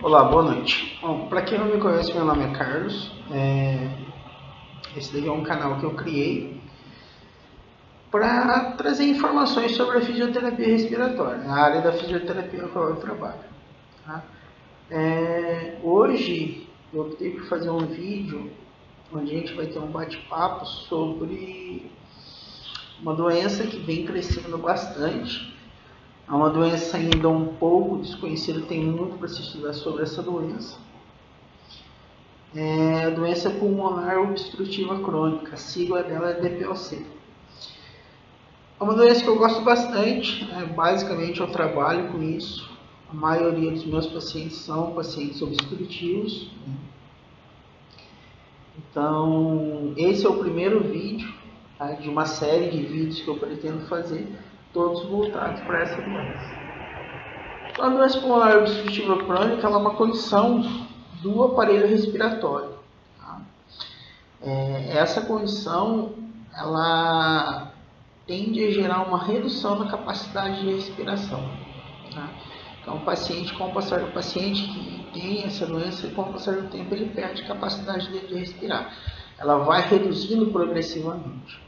Olá, boa noite. Bom, para quem não me conhece, meu nome é Carlos. Esse daqui é um canal que eu criei para trazer informações sobre a fisioterapia respiratória, a área da fisioterapia com a qual eu trabalho. Tá? Hoje eu optei por fazer um vídeo onde a gente vai ter um bate-papo sobre uma doença que vem crescendo bastante. É uma doença ainda um pouco desconhecida, tem muito para se estudar sobre essa doença. É a doença pulmonar obstrutiva crônica, a sigla dela é DPOC. É uma doença que eu gosto bastante, basicamente eu trabalho com isso. A maioria dos meus pacientes são pacientes obstrutivos. Então, esse é o primeiro vídeo, tá, de uma série de vídeos que eu pretendo fazer, todos voltados para essa doença. A doença pulmonar obstrutiva crônica ela é uma condição do aparelho respiratório. Tá? Essa condição ela tende a gerar uma redução da capacidade de respiração. Tá? Então, o paciente que tem essa doença, com o passar do tempo, ele perde a capacidade de respirar. Ela vai reduzindo progressivamente.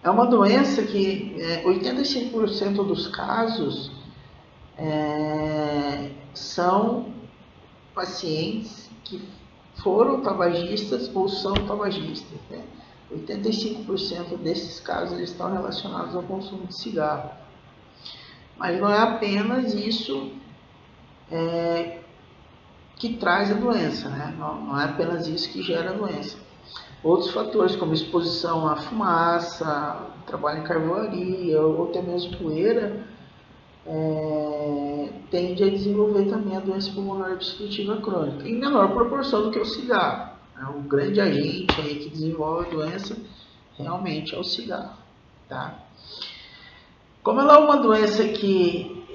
É uma doença que 85% dos casos são pacientes que foram tabagistas ou são tabagistas. 85% desses casos eles estão relacionados ao consumo de cigarro. Mas não é apenas isso que traz a doença, né? Não é apenas isso que gera a doença. Outros fatores, como exposição à fumaça, trabalho em carvoaria ou até mesmo poeira, tende a desenvolver também a doença pulmonar obstrutiva crônica, em menor proporção do que o cigarro. O grande agente aí que desenvolve a doença realmente é o cigarro. Tá? Como ela é uma doença que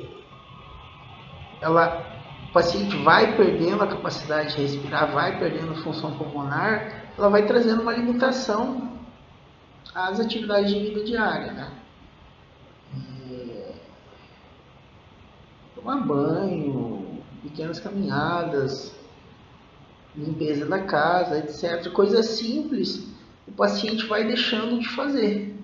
o paciente vai perdendo a capacidade de respirar, vai perdendo a função pulmonar, ela vai trazendo uma limitação às atividades de vida diária, né? Tomar banho, pequenas caminhadas, limpeza da casa, etc. Coisas simples, o paciente vai deixando de fazer.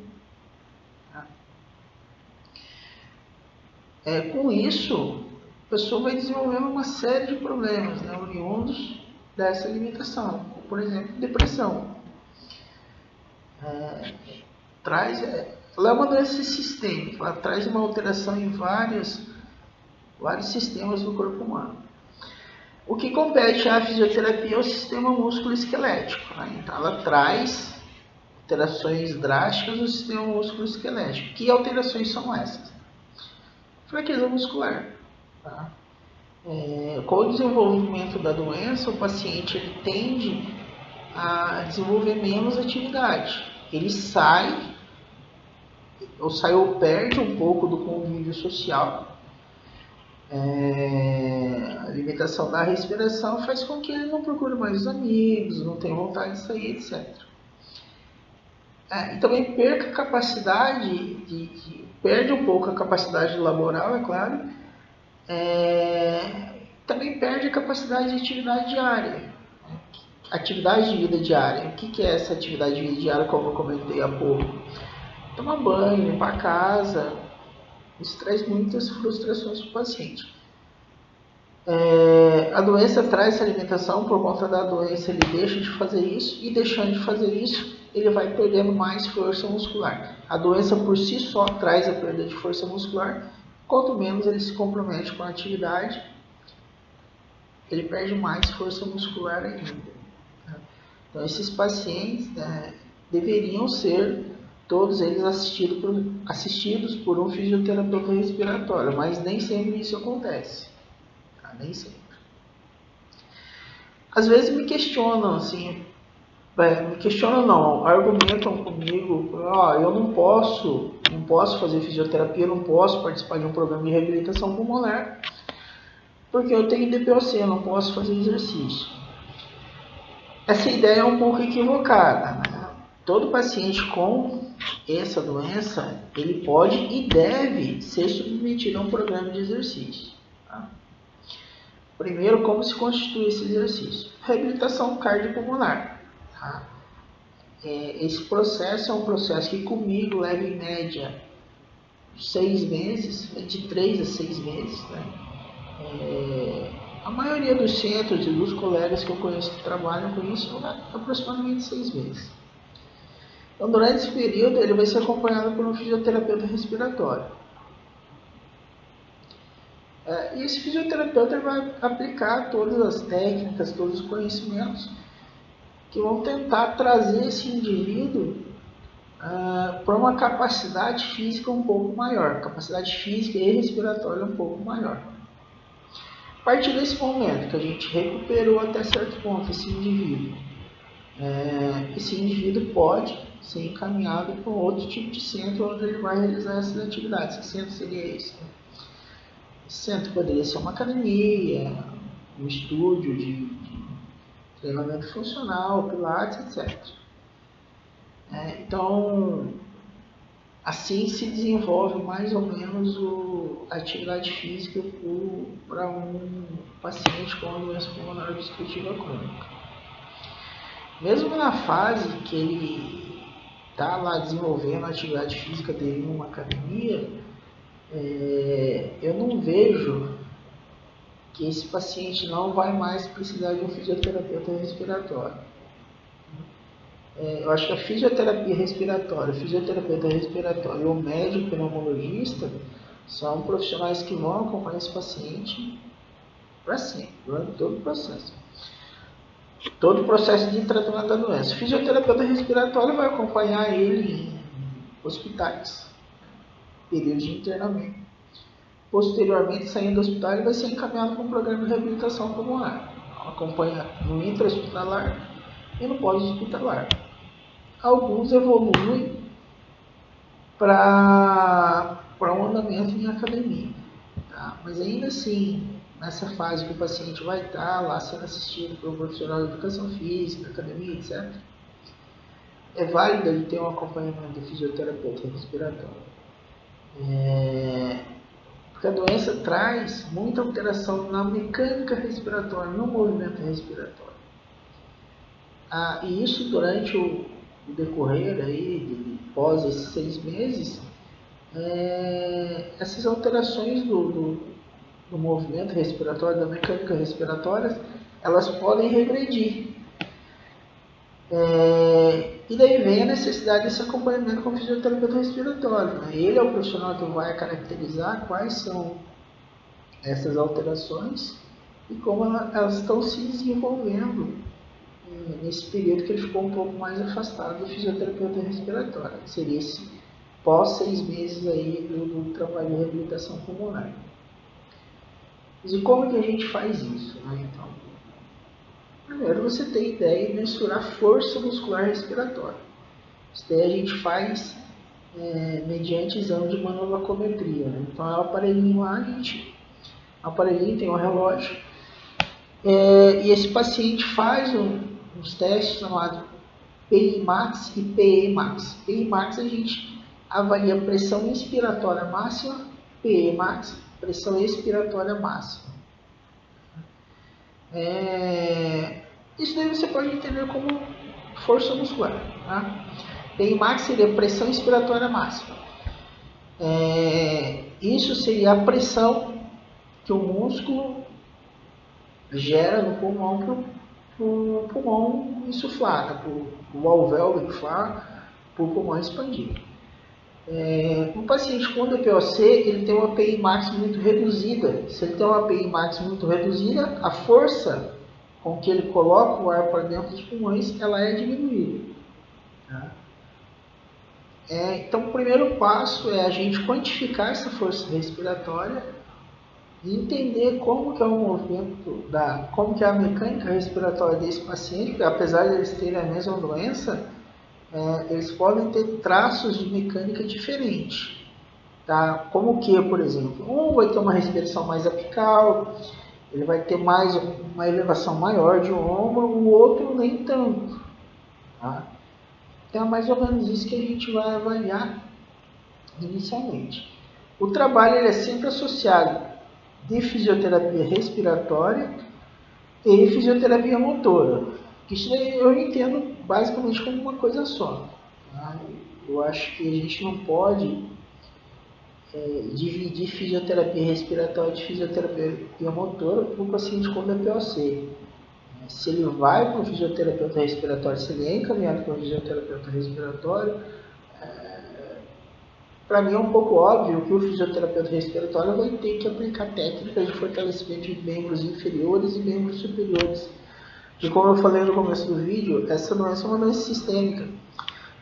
Com isso, a pessoa vai desenvolvendo uma série de problemas, né, oriundos dessa limitação. Por exemplo, depressão. Ela é uma doença sistêmica, ela traz uma alteração em vários sistemas do corpo humano. O que compete à fisioterapia é o sistema músculo-esquelético. Né? Então, ela traz alterações drásticas no sistema músculo-esquelético. Que alterações são essas? Fraqueza muscular. Tá? Com o desenvolvimento da doença, o paciente ele tende a desenvolver menos atividade. Ele sai ou perde um pouco do convívio social. A limitação da respiração faz com que ele não procure mais os amigos, não tenha vontade de sair, etc. E também perca a capacidade perde um pouco a capacidade laboral, é claro. Também perde a capacidade de atividade diária. Atividade de vida diária. O que é essa atividade de vida diária, como eu comentei há pouco? Tomar banho, limpar a casa. Isso traz muitas frustrações para o paciente. A doença traz essa limitação, por conta da doença ele deixa de fazer isso, e deixando de fazer isso, ele vai perdendo mais força muscular. A doença por si só traz a perda de força muscular, quanto menos ele se compromete com a atividade, ele perde mais força muscular ainda. Então esses pacientes deveriam ser todos eles assistidos por um fisioterapeuta respiratório, mas nem sempre isso acontece. Nem sempre. Às vezes me questionam assim, argumentam comigo, eu não posso fazer fisioterapia, não posso participar de um programa de reabilitação pulmonar, porque eu tenho DPOC, eu não posso fazer exercício. Essa ideia é um pouco equivocada, né? Todo paciente com essa doença, ele pode e deve ser submetido a um programa de exercício. Tá? Primeiro, como se constitui esse exercício? Reabilitação cardiopulmonar. Tá? Esse processo é um processo que comigo leva em média 6 meses, de 3 a 6 meses. Né? A maioria dos centros e dos colegas que eu conheço que trabalham com isso, aproximadamente 6 meses. Então, durante esse período, ele vai ser acompanhado por um fisioterapeuta respiratório. E esse fisioterapeuta vai aplicar todas as técnicas, todos os conhecimentos que vão tentar trazer esse indivíduo para uma capacidade física um pouco maior, capacidade física e respiratória um pouco maior. A partir desse momento que a gente recuperou até certo ponto esse indivíduo pode ser encaminhado para um outro tipo de centro onde ele vai realizar essas atividades. Que centro seria esse? Esse centro poderia ser uma academia, um estúdio de treinamento funcional, pilates, etc. Então, assim se desenvolve mais ou menos a atividade física para um paciente com doença pulmonar obstrutiva crônica. Mesmo na fase que ele está lá desenvolvendo a atividade física dele numa academia, eu não vejo que esse paciente não vai mais precisar de um fisioterapeuta respiratório. Eu acho que a fisioterapia respiratória, o fisioterapeuta respiratório e o médico pneumologista são profissionais que vão acompanhar esse paciente para sempre, durante todo o processo. Todo o processo de tratamento da doença. O fisioterapeuta respiratório vai acompanhar ele em hospitais, períodos de internamento. Posteriormente, saindo do hospital, ele vai ser encaminhado para um programa de reabilitação pulmonar. Acompanha no intra-hospitalar e no pós-hospitalar. Alguns evoluem para um andamento em academia. Tá? Mas ainda assim, nessa fase que o paciente vai estar lá sendo assistido por um profissional de educação física, academia, etc., é válido ele ter um acompanhamento do fisioterapeuta respiratório. Porque a doença traz muita alteração na mecânica respiratória, no movimento respiratório. E isso durante o decorrer aí, após esses 6 meses, essas alterações do movimento respiratório, da mecânica respiratória, elas podem regredir. E daí vem a necessidade desse acompanhamento com o fisioterapeuta respiratório. Né? Ele é o profissional que vai caracterizar quais são essas alterações e como elas estão se desenvolvendo nesse período que ele ficou um pouco mais afastado do fisioterapeuta respiratório. Que seria esse pós 6 meses aí do trabalho de reabilitação pulmonar. Mas e como que a gente faz isso? Né? Então, primeiro você tem ideia de mensurar a força muscular respiratória. Isso daí a gente faz mediante exame de manuvacometria. Né? Então é o aparelhinho lá, o aparelhinho tem um relógio, e esse paciente faz uns testes chamados PI Max e PE Max. PI Max a gente avalia a pressão inspiratória máxima, PE Max, pressão expiratória máxima. Isso daí você pode entender como força muscular. Tá? PI Max seria pressão inspiratória máxima. Isso seria a pressão que o músculo gera no pulmão para o pulmão insuflar, para o alvéolo inflar, para o pulmão expandir. Um paciente com DPOC, ele tem uma PI Max muito reduzida. Se ele tem uma PI Max muito reduzida, a força com que ele coloca o ar para dentro dos pulmões, ela é diminuída. Tá? Então, o primeiro passo é a gente quantificar essa força respiratória e entender como que é o movimento, como que é a mecânica respiratória desse paciente, porque apesar de eles terem a mesma doença, eles podem ter traços de mecânica diferentes. Tá? Como que, por exemplo, um vai ter uma respiração mais apical, ele vai ter uma elevação maior de ombro, o outro nem tanto. Tá? Então é mais ou menos isso que a gente vai avaliar inicialmente. O trabalho ele é sempre associado de fisioterapia respiratória e fisioterapia motora. Isso eu entendo basicamente como uma coisa só. Tá? Eu acho que a gente não pode dividir fisioterapia respiratória de fisioterapia motora para o paciente com DPOC. Se ele vai para o fisioterapeuta respiratório, se ele é encaminhado para o fisioterapeuta respiratório, para mim é um pouco óbvio que o fisioterapeuta respiratório vai ter que aplicar técnicas de fortalecimento de membros inferiores e membros superiores. E como eu falei no começo do vídeo, essa doença é uma doença sistêmica.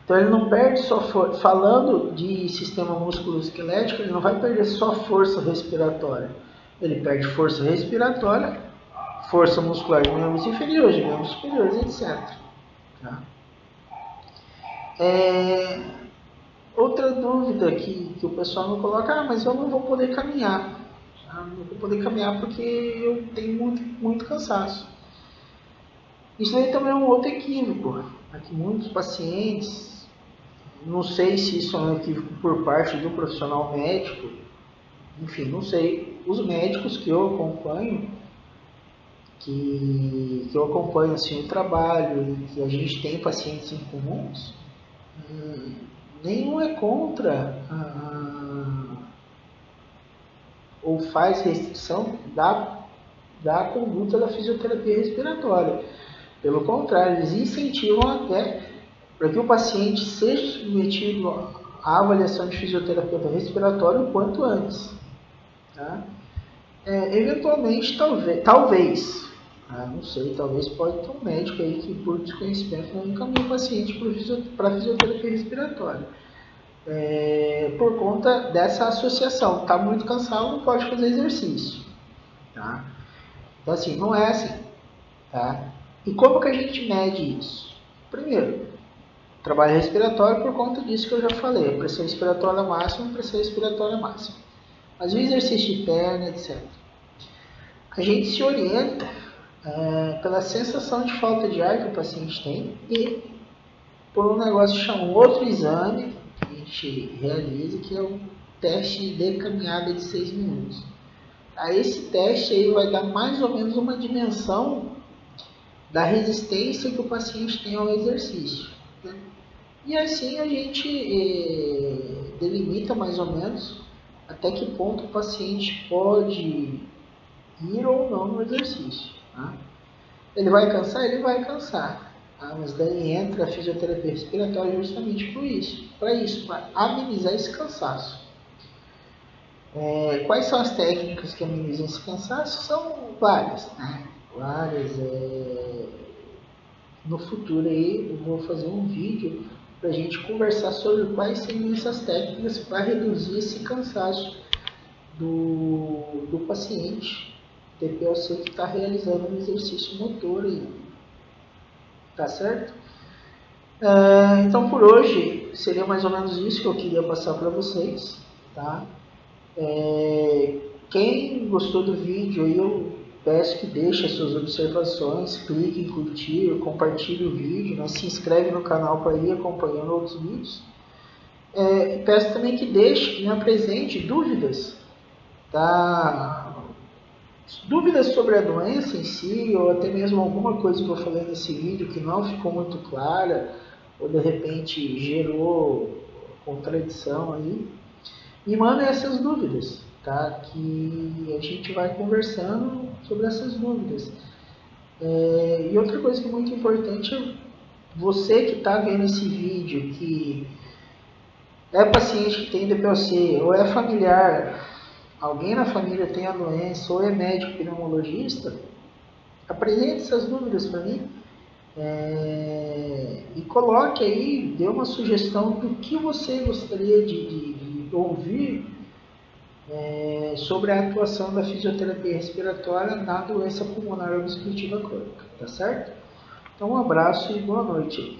Então ele não perde só falando de sistema musculoesquelético, ele não vai perder só força respiratória. Ele perde força respiratória, força muscular de membros inferiores, de membros superiores, etc. Tá? Outra dúvida que o pessoal me coloca, mas eu não vou poder caminhar. Tá? Não vou poder caminhar porque eu tenho muito cansaço. Isso aí também é um outro equívoco. Aqui muitos pacientes, não sei se isso é um equívoco por parte do profissional médico, enfim, não sei. Os médicos que eu acompanho, assim, o trabalho, que a gente tem pacientes em comuns, nenhum é contra ou faz restrição da conduta da fisioterapia respiratória. Pelo contrário, eles incentivam até para que o paciente seja submetido à avaliação de fisioterapeuta respiratório o quanto antes. Tá? Eventualmente, talvez, não sei, talvez pode ter um médico aí que por desconhecimento não encaminha o paciente para fisioterapia respiratória. Por conta dessa associação, está muito cansado, não pode fazer exercício. Tá? Então assim, não é assim. Tá? E como que a gente mede isso? Primeiro, trabalho respiratório por conta disso que eu já falei, pressão respiratória máxima, pressão respiratória máxima. Mas o exercício de perna, etc. A gente se orienta pela sensação de falta de ar que o paciente tem e por um negócio chamado outro exame que a gente realiza, que é o teste de caminhada de 6 minutos. Esse teste aí vai dar mais ou menos uma dimensão da resistência que o paciente tem ao exercício. Né? E assim a gente delimita mais ou menos até que ponto o paciente pode ir ou não no exercício. Tá? Ele vai cansar? Ele vai cansar. Tá? Mas daí entra a fisioterapia respiratória justamente para isso, para amenizar esse cansaço. Quais são as técnicas que amenizam esse cansaço? São várias. Né? No futuro aí eu vou fazer um vídeo para a gente conversar sobre quais seriam essas técnicas para reduzir esse cansaço do paciente DPOC que está realizando um exercício motor aí. Tá certo? Então por hoje seria mais ou menos isso que eu queria passar para vocês. Tá? Quem gostou do vídeo aí, eu peço que deixe as suas observações, clique em curtir, compartilhe o vídeo, né? Se inscreve no canal para ir acompanhando outros vídeos. Peço também que me apresente dúvidas, tá? Dúvidas sobre a doença em si, ou até mesmo alguma coisa que eu falei nesse vídeo que não ficou muito clara, ou de repente gerou contradição aí. Me mandem essas dúvidas, tá? Que a gente vai conversando sobre essas dúvidas. E outra coisa que é muito importante é você que está vendo esse vídeo, que é paciente que tem DPOC, ou é familiar, alguém na família tem a doença, ou é médico pneumologista, apresente essas dúvidas para mim. E coloque aí, dê uma sugestão do que você gostaria de ouvir sobre a atuação da fisioterapia respiratória na doença pulmonar obstrutiva crônica, tá certo? Então um abraço e boa noite.